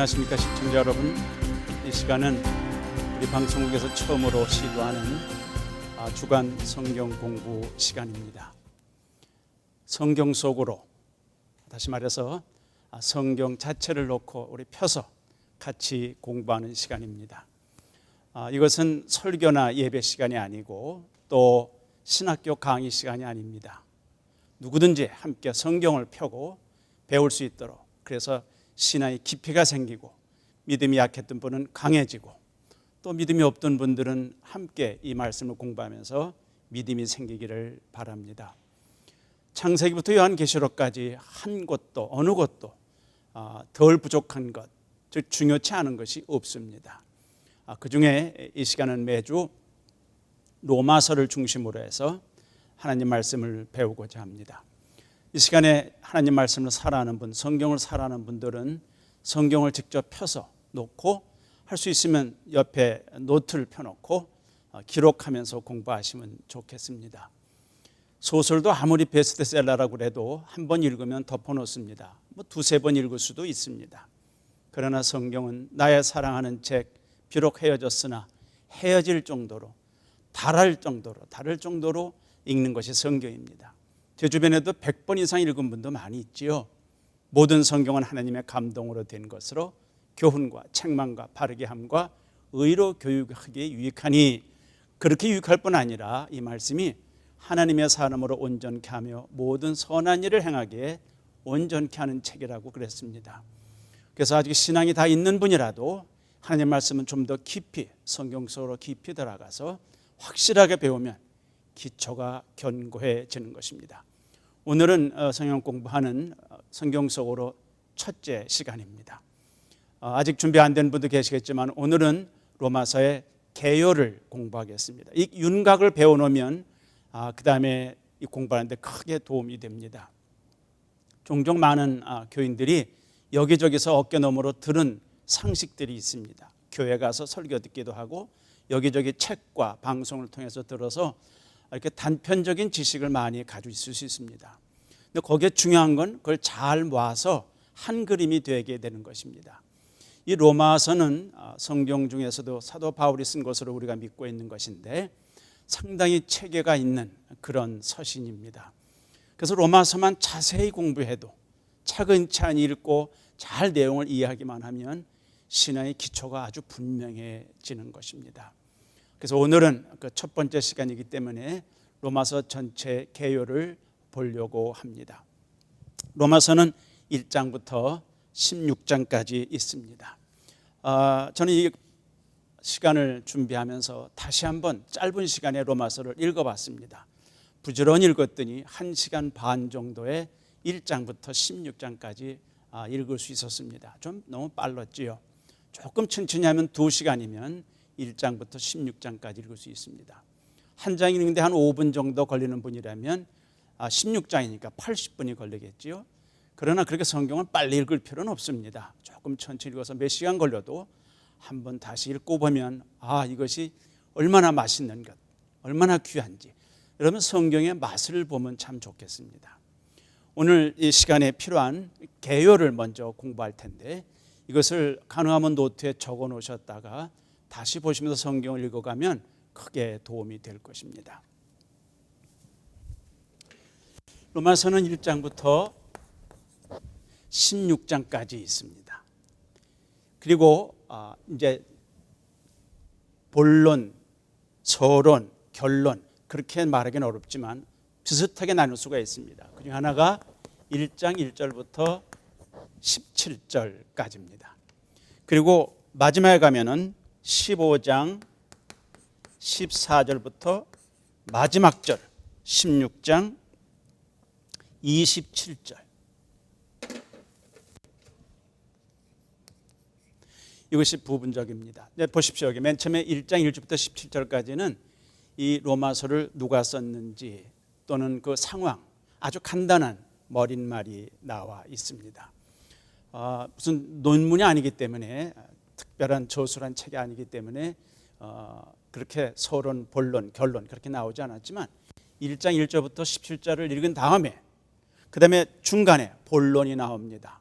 안녕하십니까 시청자 여러분. 이 시간은 우리 방송국에서 처음으로 시도하는 주간 성경 공부 시간입니다. 성경 속으로, 다시 말해서 성경 자체를 놓고 우리 펴서 같이 공부하는 시간입니다. 이것은 설교나 예배 시간이 아니고 또 신학교 강의 시간이 아닙니다. 누구든지 함께 성경을 펴고 배울 수 있도록, 그래서 신앙의 깊이가 생기고 믿음이 약했던 분은 강해지고 또 믿음이 없던 분들은 함께 이 말씀을 공부하면서 믿음이 생기기를 바랍니다. 창세기부터 요한계시록까지 한 곳도 어느 곳도 덜 부족한 것, 즉 중요치 않은 것이 없습니다. 그중에 이 시간은 매주 로마서를 중심으로 해서 하나님 말씀을 배우고자 합니다. 이 시간에 하나님 말씀을 사랑하는 분, 성경을 사랑하는 분들은 성경을 직접 펴서 놓고, 할 수 있으면 옆에 노트를 펴놓고 기록하면서 공부하시면 좋겠습니다. 소설도 아무리 베스트셀러라고 해도 한 번 읽으면 덮어놓습니다. 두세 번 읽을 수도 있습니다. 그러나 성경은 나의 사랑하는 책, 비록 헤어졌으나 헤어질 정도로, 달할 정도로 읽는 것이 성경입니다. 제 주변에도 100번 이상 읽은 분도 많이 있지요. 모든 성경은 하나님의 감동으로 된 것으로 교훈과 책망과 바르게 함과 의로 교육하기에 유익하니, 그렇게 유익할 뿐 아니라 이 말씀이 하나님의 사람으로 온전케 하며 모든 선한 일을 행하기에 온전케 하는 책이라고 그랬습니다. 그래서 아직 신앙이 다 있는 분이라도 하나님 말씀은 좀 더 깊이, 성경 속으로 깊이 들어가서 확실하게 배우면 기초가 견고해지는 것입니다. 오늘은 성경 공부하는 성경 속으로 첫째 시간입니다. 아직 준비 안 된 분도 계시겠지만 오늘은 로마서의 개요를 공부하겠습니다. 이 윤곽을 배워놓으면 그 다음에 이 공부하는 데 크게 도움이 됩니다. 종종 많은 교인들이 여기저기서 어깨너머로 들은 상식들이 있습니다. 교회 가서 설교 듣기도 하고 여기저기 책과 방송을 통해서 들어서 이렇게 단편적인 지식을 많이 가지고 있을 수 있습니다. 근데 거기에 중요한 건 그걸 잘 모아서 한 그림이 되게 되는 것입니다. 이 로마서는 성경 중에서도 사도 바울이 쓴 것으로 우리가 믿고 있는 것인데 상당히 체계가 있는 그런 서신입니다. 그래서 로마서만 자세히 공부해도, 차근차근히 읽고 잘 내용을 이해하기만 하면 신앙의 기초가 아주 분명해지는 것입니다. 그래서 오늘은 그 첫 번째 시간이기 때문에 로마서 전체 개요를 보려고 합니다. 로마서는 1장부터 16장까지 있습니다. 저는 이 시간을 준비하면서 다시 한번 짧은 시간에 로마서를 읽어봤습니다. 부지런히 읽었더니 1시간 반 정도의 1장부터 16장까지 읽을 수 있었습니다. 좀 너무 빨랐지요. 조금 천천히 하면 2시간이면 1장부터 16장까지 읽을 수 있습니다. 한 장 읽는데 한 5분 정도 걸리는 분이라면 16장이니까 80분이 걸리겠지요. 그러나 그렇게 성경을 빨리 읽을 필요는 없습니다. 조금 천천히 읽어서 몇 시간 걸려도 한번 다시 읽고 보면 이것이 얼마나 맛있는 것, 얼마나 귀한지, 여러분 성경의 맛을 보면 참 좋겠습니다. 오늘 이 시간에 필요한 개요를 먼저 공부할 텐데 이것을 가능하면 노트에 적어 놓으셨다가 다시 보시면서 성경을 읽어가면 크게 도움이 될 것입니다. 로마서는 1장부터 16장까지 있습니다. 그리고 이제 본론, 서론, 결론, 그렇게 말하기는 어렵지만 비슷하게 나눌 수가 있습니다. 그중 하나가 1장 1절부터 17절까지입니다. 그리고 마지막에 가면은 15장 14절부터 마지막 절 16장 27절. 이것이 부분적입니다. 보십시오. 여기 맨 처음에 1장 1절부터 17절까지는 이 로마서를 누가 썼는지 또는 그 상황, 아주 간단한 머릿말이 나와 있습니다. 무슨 논문이 아니기 때문에, 특별한 저술한 책이 아니기 때문에 그렇게 서론, 본론, 결론 그렇게 나오지 않았지만 1장 1절부터 17절을 읽은 다음에 그 다음에 중간에 본론이 나옵니다.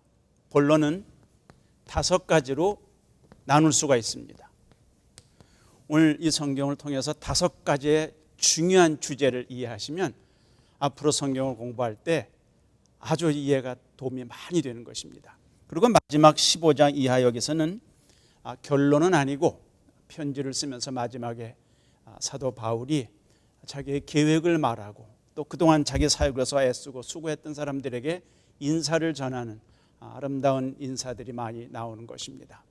본론은 5가지로 나눌 수가 있습니다. 오늘 이 성경을 통해서 5가지의 중요한 주제를 이해하시면 앞으로 성경을 공부할 때 아주 이해가 도움이 많이 되는 것입니다. 그리고 마지막 15장 이하 여기서는 결론은 아니고 편지를 쓰면서 마지막에 사도 바울이 자기의 계획을 말하고 또 그동안 자기 사역에서 애쓰고 수고했던 사람들에게 인사를 전하는 아름다운 인사들이 많이 나오는 것입니다.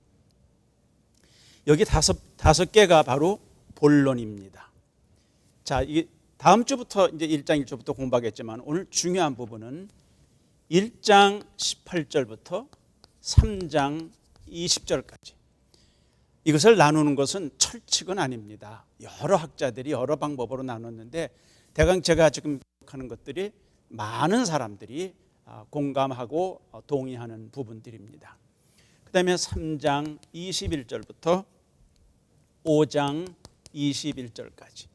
여기 다섯 개가 바로 본론입니다. 자, 이 다음 주부터 이제 1장 1절부터 공부하겠지만 오늘 중요한 부분은 1장 18절부터 3장 20절까지. 이것을 나누는 것은 철칙은 아닙니다. 여러 학자들이 여러 방법으로 나눴는데 대강 제가 지금 기억하는 것들이 많은 사람들이 공감하고 동의하는 부분들입니다. 그 다음에 3장 21절부터 5장 21절까지.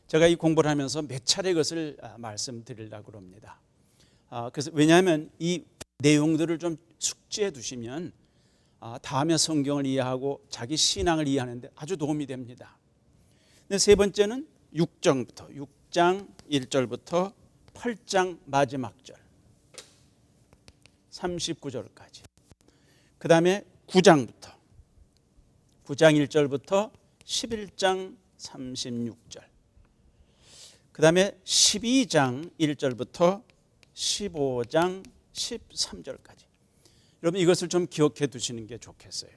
제가 이 공부를 하면서 몇 차례 이것을 말씀드리려고 합니다. 그래서 왜냐하면 이 내용들을 좀 숙지해 두시면 다음에 성경을 이해하고 자기 신앙을 이해하는 데 아주 도움이 됩니다. 근데 세 번째는 6장 1절부터 8장 마지막 절 39절까지. 그 다음에 9장 1절부터 11장 36절. 그 다음에 12장 1절부터 15장 13절까지. 여러분 이것을 좀 기억해 두시는 게 좋겠어요.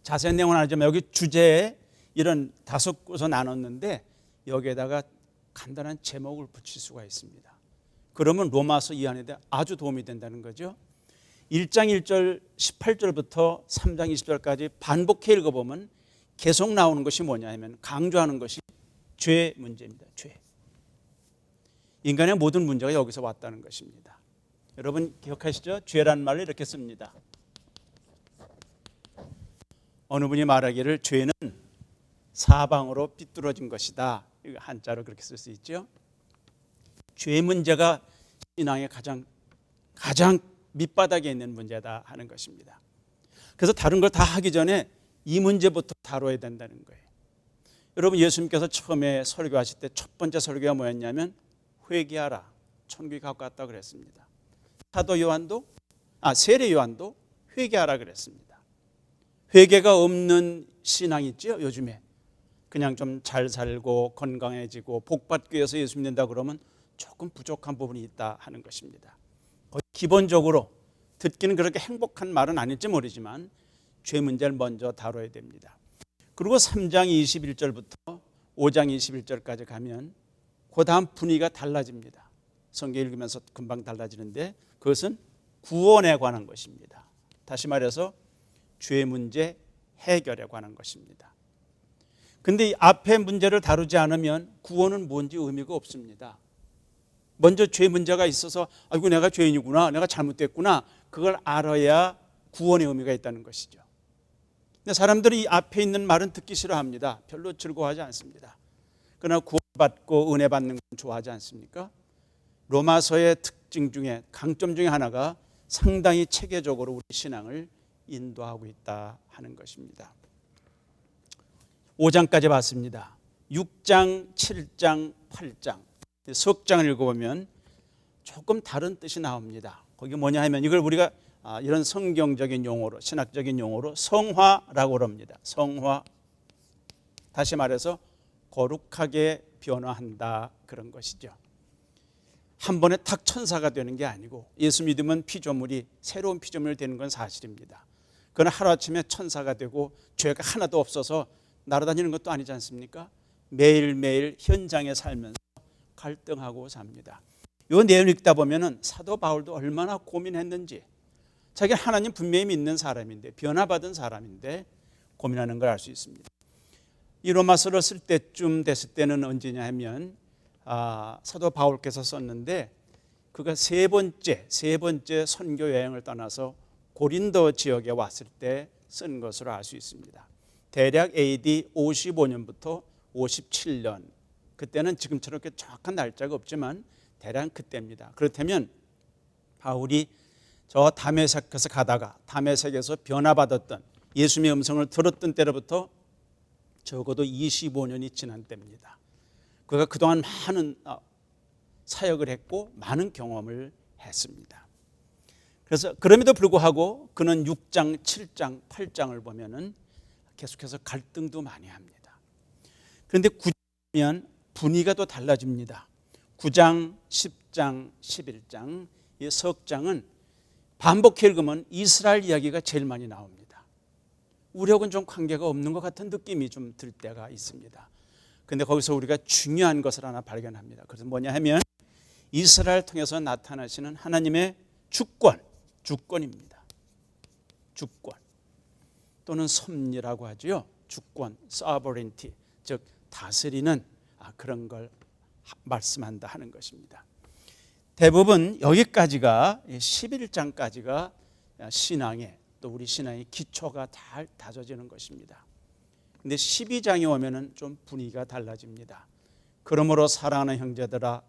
자세한 내용은 아니지만 여기 주제에 이런 5곳을 나눴는데 여기에다가 간단한 제목을 붙일 수가 있습니다. 그러면 로마서 이해하는 데 아주 도움이 된다는 거죠. 1장 1절 18절부터 3장 20절까지 반복해 읽어보면 계속 나오는 것이 뭐냐 하면 강조하는 것이 죄 문제입니다. 죄. 인간의 모든 문제가 여기서 왔다는 것입니다. 여러분 기억하시죠? 죄란 말을 이렇게 씁니다. 어느 분이 말하기를 죄는 사방으로 삐뚤어진 것이다. 이거 한자로 그렇게 쓸 수 있죠. 죄 문제가 신앙의 가장 밑바닥에 있는 문제다 하는 것입니다. 그래서 다른 걸 다 하기 전에 이 문제부터 다뤄야 된다는 거예요. 여러분 예수님께서 처음에 설교하실 때 첫 번째 설교가 뭐였냐면 회개하라. 천국이 가까웠다 그랬습니다. 세례 요한도 회개하라 그랬습니다. 회개가 없는 신앙이 있죠. 요즘에 그냥 좀 잘 살고 건강해지고 복받기 위해서 예수 믿는다 그러면 조금 부족한 부분이 있다 하는 것입니다. 기본적으로 듣기는 그렇게 행복한 말은 아닐지 모르지만 죄 문제를 먼저 다뤄야 됩니다. 그리고 3장 21절부터 5장 21절까지 가면 그 다음 분위기가 달라집니다. 성경 읽으면서 금방 달라지는데 그것은 구원에 관한 것입니다. 다시 말해서 죄 문제 해결에 관한 것입니다. 그런데 이 앞에 문제를 다루지 않으면 구원은 뭔지 의미가 없습니다. 먼저 죄 문제가 있어서 아이고 내가 죄인이구나, 내가 잘못됐구나, 그걸 알아야 구원의 의미가 있다는 것이죠. 근데 사람들이 이 앞에 있는 말은 듣기 싫어합니다. 별로 즐거워하지 않습니다. 그러나 구원받고 은혜 받는 건 좋아하지 않습니까? 로마서의 특징 중에 강점 중에 하나가 상당히 체계적으로 우리 신앙을 인도하고 있다 하는 것입니다. 5장까지 봤습니다. 6장, 7장, 8장 석장을 읽어보면 조금 다른 뜻이 나옵니다. 거기 뭐냐 하면 이걸 우리가 이런 성경적인 용어로, 신학적인 용어로 성화라고 합니다. 성화. 다시 말해서 거룩하게 변화한다 그런 것이죠. 한 번에 탁 천사가 되는 게 아니고 예수 믿으면 피조물이 새로운 피조물이 되는 건 사실입니다. 그러나 하루아침에 천사가 되고 죄가 하나도 없어서 날아다니는 것도 아니지 않습니까? 매일매일 현장에 살면서 갈등하고 삽니다. 이 내용을 읽다 보면 사도 바울도 얼마나 고민했는지, 자기 하나님 분명히 믿는 사람인데, 변화받은 사람인데 고민하는 걸 알 수 있습니다. 이 로마서를 쓸 때쯤 됐을 때는 언제냐 하면 사도 바울께서 썼는데 그가 세 번째 선교 여행을 떠나서 고린도 지역에 왔을 때 쓴 것으로 알 수 있습니다. 대략 AD 55년부터 57년, 그때는 지금처럼 정확한 날짜가 없지만 대략 그때입니다. 그렇다면 바울이 저 다메섹에서 가다가 다메섹에서 변화받았던 예수님의 음성을 들었던 때로부터 적어도 25년이 지난 때입니다. 그가 그동안 많은 사역을 했고 많은 경험을 했습니다. 그래서 그럼에도 불구하고 그는 6장, 7장, 8장을 보면은 계속해서 갈등도 많이 합니다. 그런데 9장이면 분위기가 또 달라집니다. 9장, 10장, 11장, 이 석 장은 반복해 읽으면 이스라엘 이야기가 제일 많이 나옵니다. 우리하고는 좀 관계가 없는 것 같은 느낌이 좀 들 때가 있습니다. 그런데 거기서 우리가 중요한 것을 하나 발견합니다. 그래서 뭐냐 하면 이스라엘 통해서 나타나시는 하나님의 주권입니다. 주권 또는 섭리라고 하죠. 주권, sovereignty, 즉 다스리는 그런 걸 말씀한다 하는 것입니다. 대부분 여기까지가 11장까지가 신앙의 또 우리 신앙의 기초가 다 다져지는 것입니다. 근데 12장에 오면은 좀 분위기가 달라집니다. 그러므로 사랑하는 형제들아,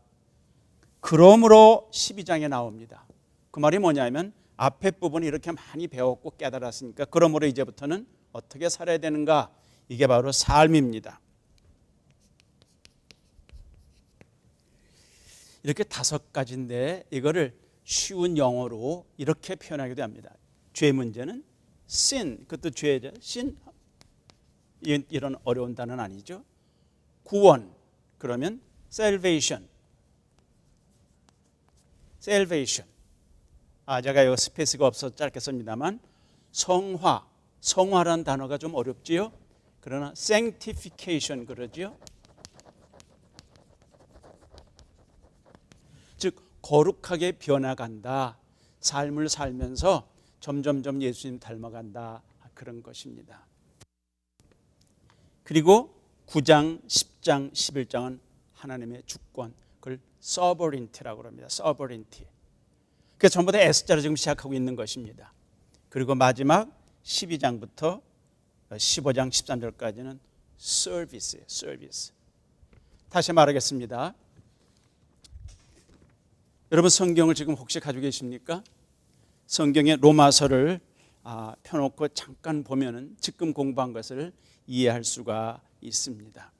그러므로 12장에 나옵니다. 그 말이 뭐냐면 앞에 부분이 이렇게 많이 배웠고 깨달았으니까 그러므로 이제부터는 어떻게 살아야 되는가, 이게 바로 삶입니다. 이렇게 5가지인데 이거를 쉬운 영어로 이렇게 표현하기도 합니다. 죄 문제는 sin, 그것도 죄죠. sin, 이런 어려운 단어는 아니죠. 구원, 그러면 salvation. 제가 여기 스페이스가 없어서 짧게 씁니다만 성화라는 단어가 좀 어렵지요. 그러나 sanctification 그러죠. 즉 거룩하게 변화간다. 삶을 살면서 점점점 예수님 닮아간다. 그런 것입니다. 그리고 9장, 10장, 11장은 하나님의 주권, 그걸 sovereignty라고 합니다. sovereignty. 그래서 전부 다 S자로 지금 시작하고 있는 것입니다. 그리고 마지막 12장부터 15장, 13절까지는 service예요. service. 다시 말하겠습니다. 여러분 성경을 지금 혹시 가지고 계십니까? 성경의 로마서를 펴놓고 잠깐 보면은 지금 공부한 것을 이해할 수가 있습니다.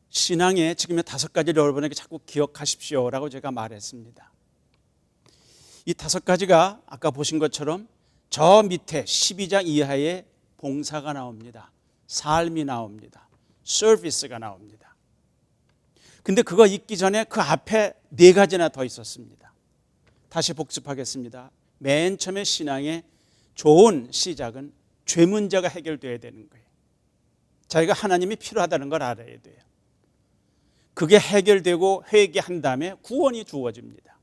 신앙의 지금의 5가지를 여러분에게 자꾸 기억하십시오라고 제가 말했습니다. 이 5가지가 아까 보신 것처럼 저 밑에 12장 이하에 봉사가 나옵니다. 삶이 나옵니다. 서비스가 나옵니다. 근데 그거 있기 전에 그 앞에 4가지나 더 있었습니다. 다시 복습하겠습니다. 맨 처음에 신앙의 좋은 시작은 죄 문제가 해결돼야 되는 거예요. 자기가 하나님이 필요하다는 걸 알아야 돼요. 그게 해결되고 회개한 다음에 구원이 주어집니다.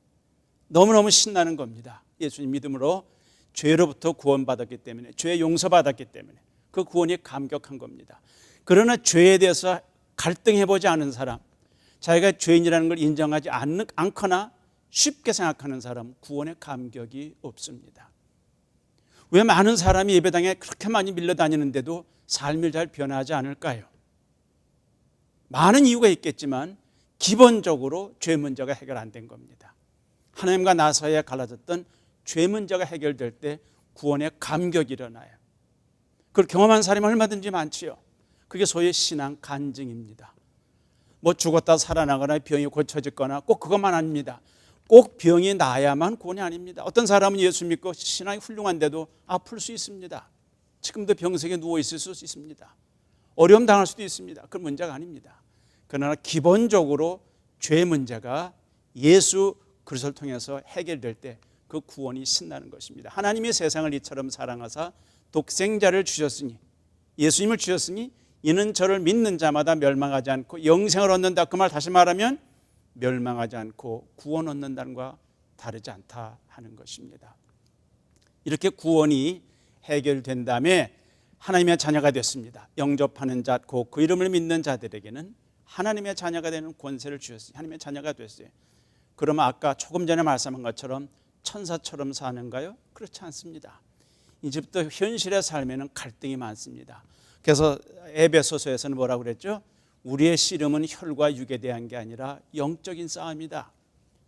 너무너무 신나는 겁니다. 예수님 믿음으로 죄로부터 구원받았기 때문에, 죄 용서받았기 때문에 그 구원이 감격한 겁니다. 그러나 죄에 대해서 갈등해보지 않은 사람, 자기가 죄인이라는 걸 인정하지 않거나 쉽게 생각하는 사람, 구원의 감격이 없습니다. 왜 많은 사람이 예배당에 그렇게 많이 밀려다니는데도 삶을 잘 변화하지 않을까요? 많은 이유가 있겠지만 기본적으로 죄 문제가 해결 안 된 겁니다. 하나님과 나 사이에 갈라졌던 죄 문제가 해결될 때 구원의 감격이 일어나요. 그걸 경험한 사람이 얼마든지 많지요. 그게 소위 신앙 간증입니다. 뭐 죽었다 살아나거나 병이 고쳐졌거나 꼭 그것만 아닙니다. 꼭 병이 나야만 구원이 아닙니다. 어떤 사람은 예수 믿고 신앙이 훌륭한데도 아플 수 있습니다. 지금도 병석에 누워 있을 수 있습니다. 어려움 당할 수도 있습니다. 그건 문제가 아닙니다. 그러나 기본적으로 죄 문제가 예수 그리스도를 통해서 해결될 때 그 구원이 신나는 것입니다. 하나님이 세상을 이처럼 사랑하사 독생자를 주셨으니, 예수님을 주셨으니 이는 저를 믿는 자마다 멸망하지 않고 영생을 얻는다. 그 말 다시 말하면 멸망하지 않고 구원 얻는다는 것과 다르지 않다 하는 것입니다. 이렇게 구원이 해결된 다음에 하나님의 자녀가 됐습니다. 영접하는 자, 곧 그 이름을 믿는 자들에게는 하나님의 자녀가 되는 권세를 주셨어요. 하나님의 자녀가 됐어요. 그러면 아까 조금 전에 말씀한 것처럼 천사처럼 사는가요? 그렇지 않습니다. 이제부터 현실의 삶에는 갈등이 많습니다. 그래서 에베소서에서는 뭐라고 그랬죠? 우리의 씨름은 혈과 육에 대한 게 아니라 영적인 싸움이다.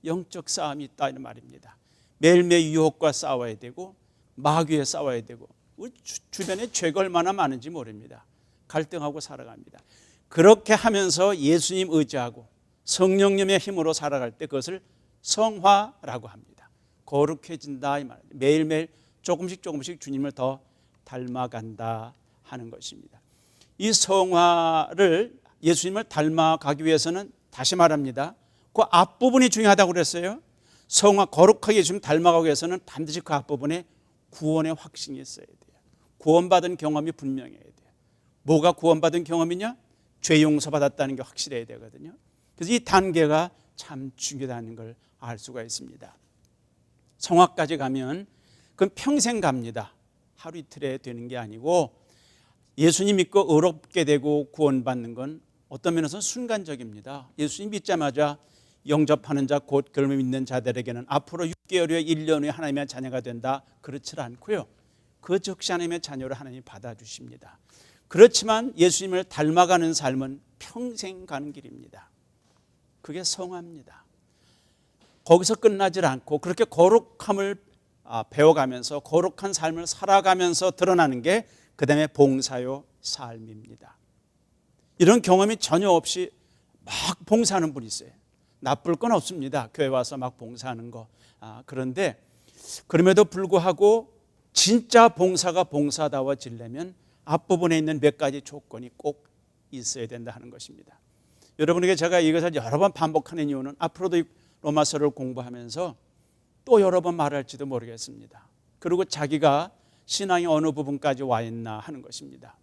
영적 싸움이 있다 이런 말입니다. 매일매일 유혹과 싸워야 되고 마귀에 싸워야 되고 주변에 죄가 얼마나 많은지 모릅니다. 갈등하고 살아갑니다. 그렇게 하면서 예수님 의지하고 성령님의 힘으로 살아갈 때 그것을 성화라고 합니다. 거룩해진다 이 말입니다. 매일매일 조금씩 주님을 더 닮아간다 하는 것입니다. 이 성화를 예수님을 닮아가기 위해서는 다시 말합니다. 그 앞부분이 중요하다고 그랬어요. 성화 거룩하게 예수님 닮아가기 위해서는 반드시 그 앞부분에 구원의 확신이 있어야 돼요. 구원받은 경험이 분명해야 돼요. 뭐가 구원받은 경험이냐? 죄 용서받았다는 게 확실해야 되거든요. 그래서 이 단계가 참 중요하다는 걸 알 수가 있습니다. 성화까지 가면 그건 평생 갑니다. 하루 이틀에 되는 게 아니고 예수님 믿고 의롭게 되고 구원받는 건 어떤 면에서는 순간적입니다. 예수님 믿자마자 영접하는 자 곧 그를 믿는 자들에게는 앞으로 6개월 후에 1년 후에 하나님의 자녀가 된다. 그렇지 않고요. 그 즉시 하나님의 자녀를 하나님이 받아주십니다. 그렇지만 예수님을 닮아가는 삶은 평생 가는 길입니다. 그게 성화입니다. 거기서 끝나질 않고 그렇게 거룩함을 배워가면서 거룩한 삶을 살아가면서 드러나는 게 그 다음에 봉사요 삶입니다. 이런 경험이 전혀 없이 막 봉사하는 분이 있어요. 나쁠 건 없습니다. 교회 와서 막 봉사하는 거. 그런데 그럼에도 불구하고 진짜 봉사가 봉사다워지려면 앞부분에 있는 몇 가지 조건이 꼭 있어야 된다 하는 것입니다. 여러분에게 제가 이것을 여러 번 반복하는 이유는 앞으로도 로마서를 공부하면서 또 여러 번 말할지도 모르겠습니다. 그리고 자기가 신앙의 어느 부분까지 와 있나 하는 것입니다.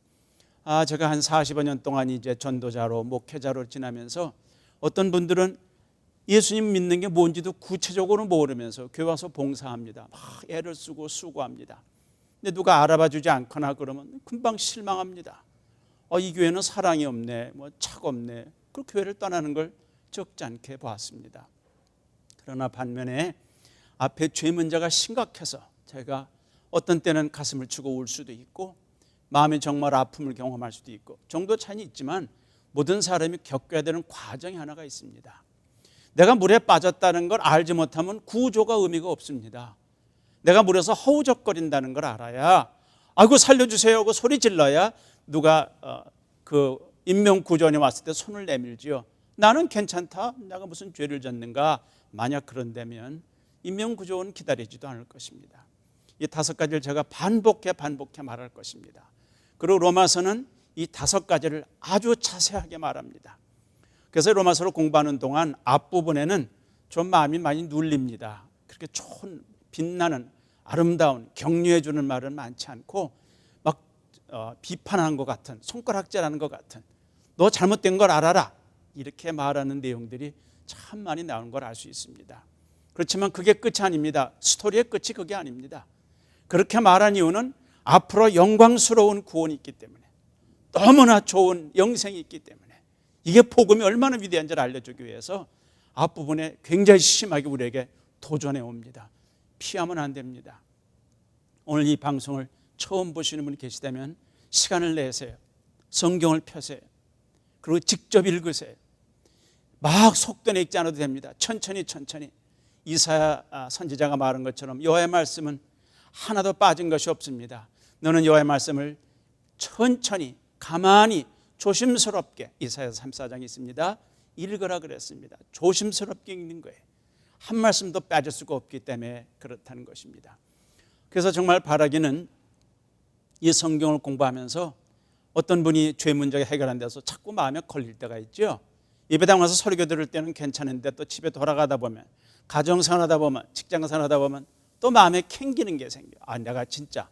제가 한 40여 년 동안 이제 전도자로 목회자로 지나면서 어떤 분들은 예수님 믿는 게 뭔지도 구체적으로 모르면서 교회 와서 봉사합니다. 막 애를 쓰고 수고합니다. 근데 누가 알아봐 주지 않거나 그러면 금방 실망합니다. 이 교회는 사랑이 없네, 뭐 차가 없네. 그 교회를 떠나는 걸 적지 않게 보았습니다. 그러나 반면에 앞에 죄 문제가 심각해서 제가 어떤 때는 가슴을 치고 울 수도 있고 마음에 정말 아픔을 경험할 수도 있고 정도 차이는 있지만 모든 사람이 겪어야 되는 과정이 하나가 있습니다. 내가 물에 빠졌다는 걸 알지 못하면 구조가 의미가 없습니다. 내가 물에서 허우적거린다는 걸 알아야 아이고 살려주세요 하고 소리 질러야 누가 그 인명구조원이 왔을 때 손을 내밀지요. 나는 괜찮다. 내가 무슨 죄를 졌는가. 만약 그런다면 인명구조원은 기다리지도 않을 것입니다. 이 5가지를 제가 반복해 말할 것입니다. 그리고 로마서는 이 5가지를 아주 자세하게 말합니다. 그래서 로마서를 공부하는 동안 앞부분에는 좀 마음이 많이 눌립니다. 그렇게 좋은 빛나는 아름다운 격려해 주는 말은 많지 않고 막 비판하는 것 같은 손가락질하는 것 같은 너 잘못된 걸 알아라 이렇게 말하는 내용들이 참 많이 나오는 걸 알 수 있습니다. 그렇지만 그게 끝이 아닙니다. 스토리의 끝이 그게 아닙니다. 그렇게 말한 이유는 앞으로 영광스러운 구원이 있기 때문에 너무나 좋은 영생이 있기 때문에 이게 복음이 얼마나 위대한지를 알려주기 위해서 앞부분에 굉장히 심하게 우리에게 도전해 옵니다. 피하면 안 됩니다. 오늘 이 방송을 처음 보시는 분이 계시다면 시간을 내세요. 성경을 펴세요. 그리고 직접 읽으세요. 막 속도 읽지 않아도 됩니다. 천천히 이사야 선지자가 말한 것처럼 여호와의 말씀은 하나도 빠진 것이 없습니다. 너는 여호와의 말씀을 천천히 가만히 조심스럽게 이사야 34장이 있습니다. 읽으라 그랬습니다. 조심스럽게 읽는 거예요. 한 말씀도 빠질 수가 없기 때문에 그렇다는 것입니다. 그래서 정말 바라기는 이 성경을 공부하면서 어떤 분이 죄 문제가 해결 안 돼서 자꾸 마음에 걸릴 때가 있죠. 예배당 와서 설교 들을 때는 괜찮은데 또 집에 돌아가다 보면 가정생활하다 보면 직장생활하다 보면 또 마음에 캥기는 게 생겨요. 내가 진짜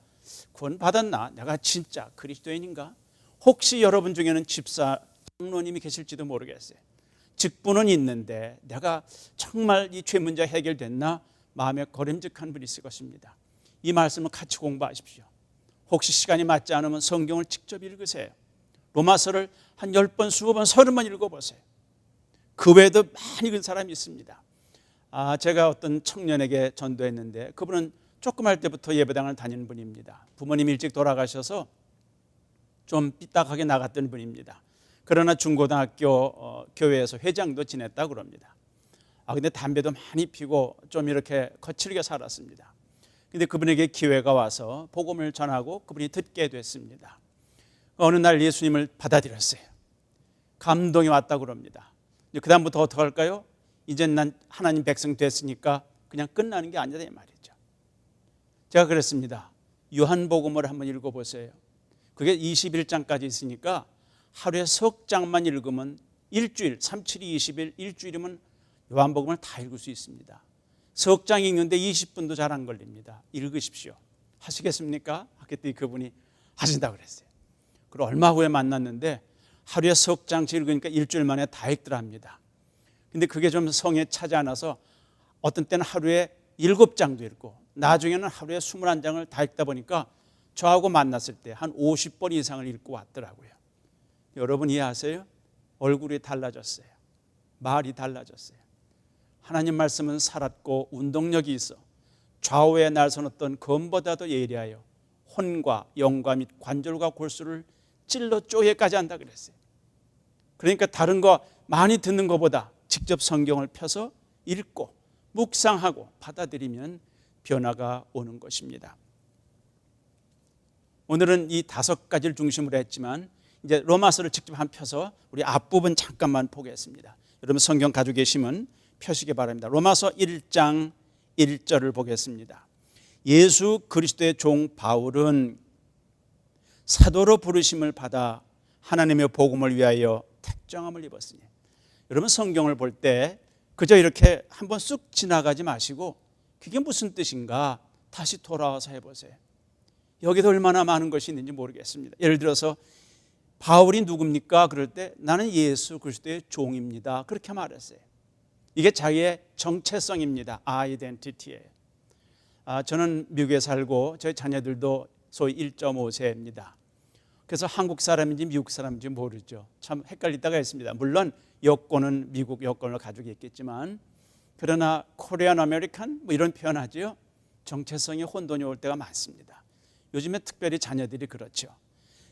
구원 받았나? 내가 진짜 그리스도인인가? 혹시 여러분 중에는 집사, 장로님이 계실지도 모르겠어요. 직분은 있는데 내가 정말 이 죄 문제 해결됐나? 마음에 거림직한 분이 있을 것입니다. 이 말씀을 같이 공부하십시오. 혹시 시간이 맞지 않으면 성경을 직접 읽으세요. 로마서를 한 10번, 20번, 30번 읽어보세요. 그 외에도 많이 읽은 사람이 있습니다. 제가 어떤 청년에게 전도했는데 그분은 조그만 때부터 예배당을 다니는 분입니다. 부모님이 일찍 돌아가셔서 좀 삐딱하게 나갔던 분입니다. 그러나 중고등학교 교회에서 회장도 지냈다고 그럽니다. 근데 담배도 많이 피고 좀 이렇게 거칠게 살았습니다. 근데 그분에게 기회가 와서 복음을 전하고 그분이 듣게 됐습니다. 어느 날 예수님을 받아들였어요. 감동이 왔다고 그럽니다. 그 다음부터 어떻게 할까요? 이제 난 하나님 백성 됐으니까 그냥 끝나는 게 아니다 이 말이죠. 제가 그랬습니다. 요한복음을 한번 읽어보세요. 그게 21장까지 있으니까 하루에 석 장만 읽으면 일주일, 3, 7, 20일, 일주일이면 요한복음을 다 읽을 수 있습니다. 석 장 읽는데 20분도 잘 안 걸립니다. 읽으십시오. 하시겠습니까? 그때 그분이 하신다고 그랬어요. 그리고 얼마 후에 만났는데 하루에 석 장씩 읽으니까 일주일 만에 다 읽더랍니다. 근데 그게 좀 성에 차지 않아서 어떤 때는 하루에 7장도 읽고 나중에는 하루에 21장을 다 읽다 보니까 저하고 만났을 때 한 50번 이상을 읽고 왔더라고요. 여러분 이해하세요? 얼굴이 달라졌어요. 말이 달라졌어요. 하나님 말씀은 살았고 운동력이 있어 좌우에 날선 검보다도 예리하여 혼과 영과 및 관절과 골수를 찔러 쪼개까지 한다 그랬어요. 그러니까 다른 거 많이 듣는 것보다 직접 성경을 펴서 읽고 묵상하고 받아들이면 변화가 오는 것입니다. 오늘은 이 5가지를 중심으로 했지만 이제 로마서를 직접 한 펴서 우리 앞부분 잠깐만 보겠습니다. 여러분 성경 가지고 계시면 펴시기 바랍니다. 로마서 1장 1절을 보겠습니다. 예수 그리스도의 종 바울은 사도로 부르심을 받아 하나님의 복음을 위하여 택정함을 입었으니. 여러분 성경을 볼 때 그저 이렇게 한번 쑥 지나가지 마시고 그게 무슨 뜻인가 다시 돌아와서 해보세요. 여기도 얼마나 많은 것이 있는지 모르겠습니다. 예를 들어서 바울이 누굽니까? 그럴 때 나는 예수 그리스도의 종입니다. 그렇게 말했어요. 이게 자기의 정체성입니다. 아이덴티티예요. 저는 미국에 살고 저희 자녀들도 소위 1.5세입니다. 그래서 한국 사람인지 미국 사람인지 모르죠. 참 헷갈릴 때가 있습니다. 물론 여권은 미국 여권을 가지고 있겠지만 그러나 코리안 아메리칸 뭐 이런 표현하죠. 정체성이 혼돈이 올 때가 많습니다. 요즘에 특별히 자녀들이 그렇죠.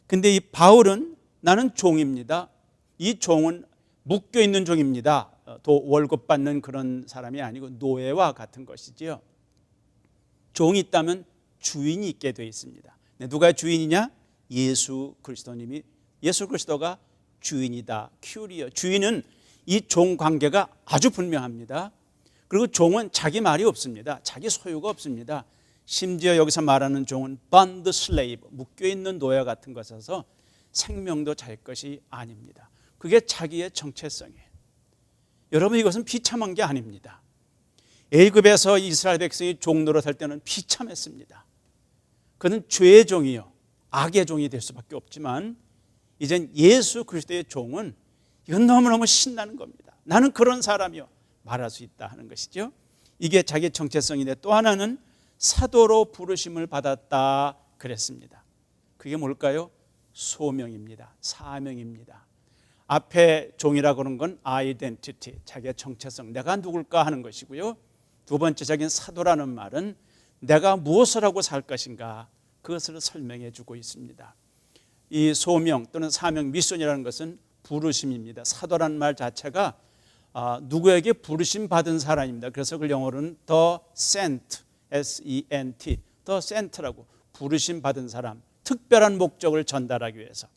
근데 이 바울은 나는 종입니다. 이 종은 묶여 있는 종입니다. 또 월급 받는 그런 사람이 아니고 노예와 같은 것이지요. 종이 있다면 주인이 있게 되어 있습니다. 누가 주인이냐? 예수 그리스도님이, 예수 그리스도가 주인이다. 큐리어. 주인은 이 종 관계가 아주 분명합니다. 그리고 종은 자기 말이 없습니다. 자기 소유가 없습니다. 심지어 여기서 말하는 종은 bond slave, 묶여있는 노예 같은 것에서 생명도 자기 것이 아닙니다. 그게 자기의 정체성이에요. 여러분 이것은 비참한 게 아닙니다. 애굽에서 이스라엘 백성이 종 노릇할 때는 비참했습니다. 그는 죄의 종이요 악의 종이 될 수밖에 없지만 이젠 예수 그리스도의 종은 이건 너무너무 신나는 겁니다. 나는 그런 사람이요 말할 수 있다 하는 것이죠. 이게 자기의 정체성인데 또 하나는 사도로 부르심을 받았다 그랬습니다. 그게 뭘까요? 소명입니다. 사명입니다. 앞에 종이라고 하는 건 아이덴티티, 자기의 정체성, 내가 누굴까 하는 것이고요. 두 번째적인 사도라는 말은 내가 무엇을 하고 살 것인가 그것을 설명해 주고 있습니다. 이 소명 또는 사명, 미션이라는 것은 부르심입니다. 사도라는 말 자체가 누구에게 부르심 받은 사람입니다. 그래서 그걸 영어로는 the sent, S-E-N-T, the sent라고 부르심 받은 사람, 특별한 목적을 전달하기 위해서.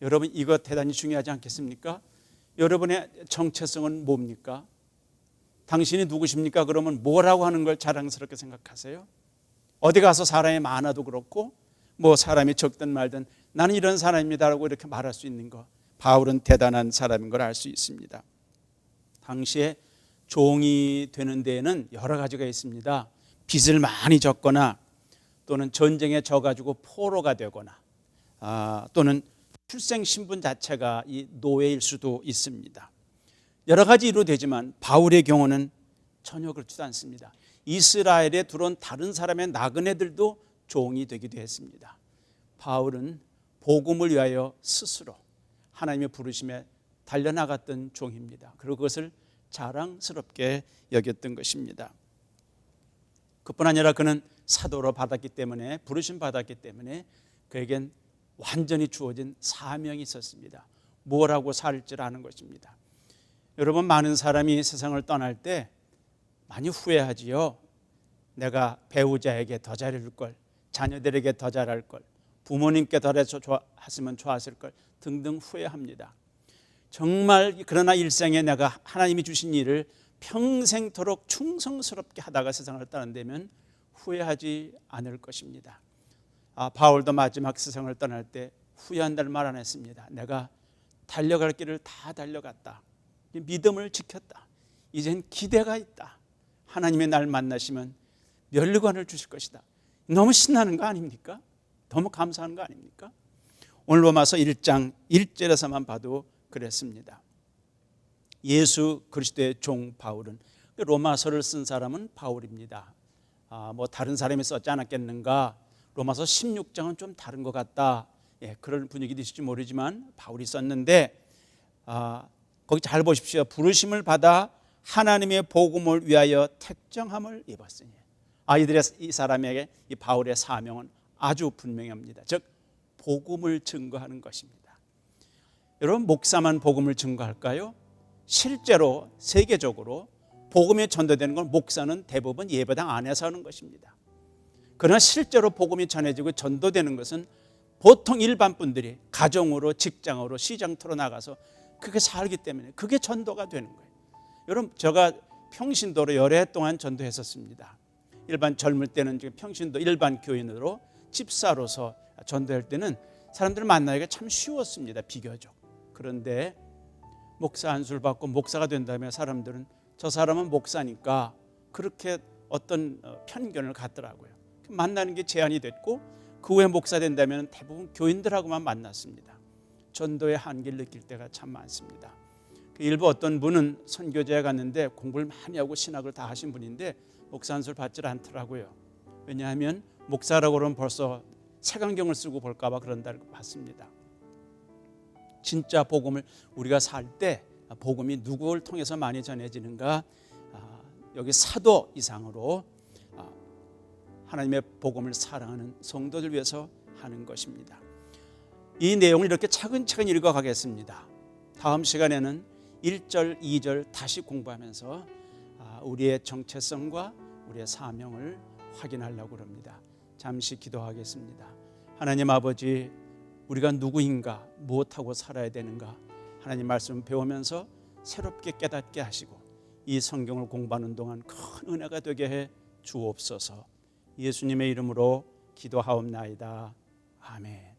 여러분 이거 대단히 중요하지 않겠습니까? 여러분의 정체성은 뭡니까? 당신이 누구십니까? 그러면 뭐라고 하는 걸 자랑스럽게 생각하세요? 어디 가서 사람이 많아도 그렇고 뭐 사람이 적든 말든 나는 이런 사람입니다라고 이렇게 말할 수 있는 거, 바울은 대단한 사람인 걸 알 수 있습니다. 당시에 종이 되는 데에는 여러 가지가 있습니다. 빚을 많이 졌거나 또는 전쟁에 져가지고 포로가 되거나 또는 출생 신분 자체가 이 노예일 수도 있습니다. 여러 가지 이유로 되지만 바울의 경우는 전혀 그렇지도 않습니다. 이스라엘에 들어온 다른 사람의 나그네들도 종이 되기도 했습니다. 바울은 복음을 위하여 스스로 하나님의 부르심에 달려나갔던 종입니다. 그리고 그것을 자랑스럽게 여겼던 것입니다. 그뿐 아니라 그는 사도로 받았기 때문에, 부르심 받았기 때문에 그에겐 완전히 주어진 사명이 있었습니다. 뭐라고 살지를 아는 것입니다. 여러분, 많은 사람이 세상을 떠날 때 많이 후회하지요. 내가 배우자에게 더 잘해줄 걸, 자녀들에게 더 잘할 걸, 부모님께 더 했으면 좋았을 걸 등등 후회합니다. 정말 그러나 일생에 내가 하나님이 주신 일을 평생토록 충성스럽게 하다가 세상을 떠난다면 후회하지 않을 것입니다. 바울도 마지막 세상을 떠날 때 후회한다는 말 안 했습니다. 내가 달려갈 길을 다 달려갔다. 믿음을 지켰다. 이젠 기대가 있다. 하나님의 날 만나시면 면류관을 주실 것이다. 너무 신나는 거 아닙니까? 너무 감사한 거 아닙니까? 오늘 로마서 1장 1절에서만 봐도 그랬습니다. 예수 그리스도의 종 바울은, 로마서를 쓴 사람은 바울입니다. 다른 사람이 썼지 않았겠는가? 로마서 16장은 좀 다른 것 같다. 그런 분위기도 있을지 모르지만 바울이 썼는데, 거기 잘 보십시오. 부르심을 받아 하나님의 복음을 위하여 택정함을 입었으니. 이 사람에게 이 바울의 사명은 아주 분명합니다. 즉 복음을 증거하는 것입니다. 여러분, 목사만 복음을 증거할까요? 실제로 세계적으로 복음이 전도되는 건 목사는 대부분 예배당 안에서 하는 것입니다. 그러나 실제로 복음이 전해지고 전도되는 것은 보통 일반 분들이 가정으로, 직장으로, 시장터로 나가서 그렇게 살기 때문에 그게 전도가 되는 거예요. 여러분, 제가 평신도로 여러 해 동안 전도했었습니다. 일반 젊을 때는 평신도 일반 교인으로 집사로서 전도할 때는 사람들을 만나기가 참 쉬웠습니다. 비교적. 그런데 목사 안수를 받고 목사가 된다면 사람들은 저 사람은 목사니까 그렇게 어떤 편견을 갖더라고요. 만나는 게 제한이 됐고, 그 후에 목사 된다면 대부분 교인들하고만 만났습니다. 전도의 한계를 느낄 때가 참 많습니다. 일부 어떤 분은 선교제에 갔는데 공부를 많이 하고 신학을 다 하신 분인데 목사 안수를 받지 않더라고요. 왜냐하면 목사라고 그러면 벌써 색안경을 쓰고 볼까 봐 그런다고 봤습니다. 진짜 복음을 우리가 살 때 복음이 누구를 통해서 많이 전해지는가? 여기 사도 이상으로 하나님의 복음을 사랑하는 성도들 위해서 하는 것입니다. 이 내용을 이렇게 차근차근 읽어가겠습니다. 다음 시간에는 1절, 2절 다시 공부하면서 우리의 정체성과 우리의 사명을 확인하려고 합니다. 잠시 기도하겠습니다. 하나님 아버지, 우리가 누구인가, 무엇하고 살아야 되는가, 하나님 말씀을 배우면서 새롭게 깨닫게 하시고 이 성경을 공부하는 동안 큰 은혜가 되게 해 주옵소서. 예수님의 이름으로 기도하옵나이다. 아멘.